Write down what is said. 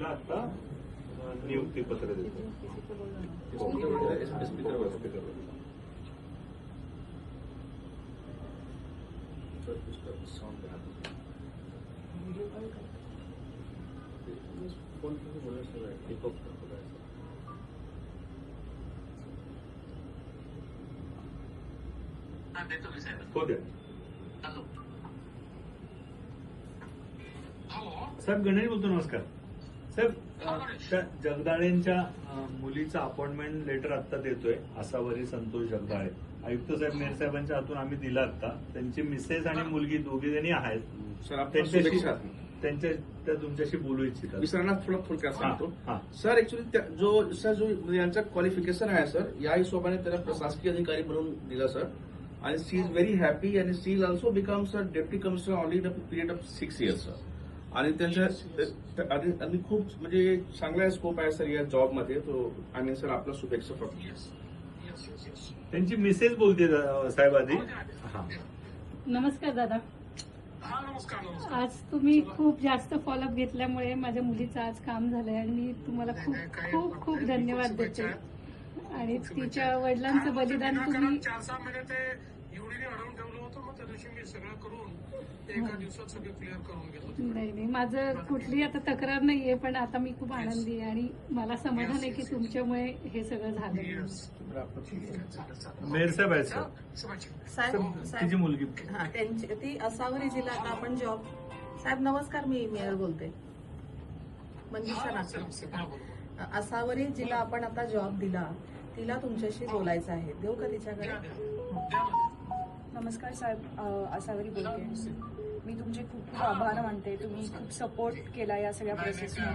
तिला आता नियुक्ती पत्र देतो. हो द्या. साहेब गणेश बोलतो. नमस्कार साहेब. त्या जगदाळेंच्या मुलीचं अपॉइंटमेंट लेटर आता देतोय. आसावरी संतोष जगदाळे. आयुक्त साहेब मेयर साहेबांच्या हातून आम्ही दिला आता. त्यांची मिसेस आणि मुलगी दोघे जणी आहेत. त्या तुमच्याशी बोलू इच्छितात. मी सरांना थोडक्यात सांगतो. सर ऍक्च्युली जो यांचा क्वालिफिकेशन आहे सर, या हिशोबाने त्याला प्रशासकीय अधिकारी म्हणून दिला सर. आणि सी इज व्हेरी हॅपी आणि she is also become sir deputy commissioner only in period of 6 years sir. आणि त्यांच्या आणि खूप म्हणजे चांगला स्कोप आहे सर या जॉबमध्ये. तो आय मीन सर आपला शुभेच्छा फक्त. त्यांची मिसेस बोलते साहेब आधी. नमस्कार दादा. आज तुम्ही खूप जास्त फॉलोअप घेतल्यामुळे माझ्या मुलीचं आज काम झालंय आणि मी तुम्हाला खूप खूप खूप धन्यवाद देते. आणि तिच्या वडिलांचं बलिदान तुम्ही 4-6 महिने ते एवढीने अडवून ठेवलं होतं. मग त्या दिवशी मी सगळं करून एका दिवसात सगळं क्लिअर करून गेलो. नाही माझं कुठली आता तक्रार नाहीये, पण आता मी खूप आनंदी आहे आणि मला समाधान आहे की तुमच्यामुळे हे सगळं झालं. मेयर साहेब आहेत सर. तिची मुलगी ती असावरी जिल्हा आता आपण जॉब. साहेब नमस्कार, मी मेयर बोलते, मंजुषा नागपूर. असावरी जिल्हा आपण आता जॉब दिला, तिला तुमच्याशी बोलायचं आहे. देऊ का तिच्याकडे? नमस्कार साहेब, असावरी बोलते. मी तुमचे खूप खूप आभार मानते. तुम्ही खूप सपोर्ट केला या सगळ्या प्रोसेसमध्ये.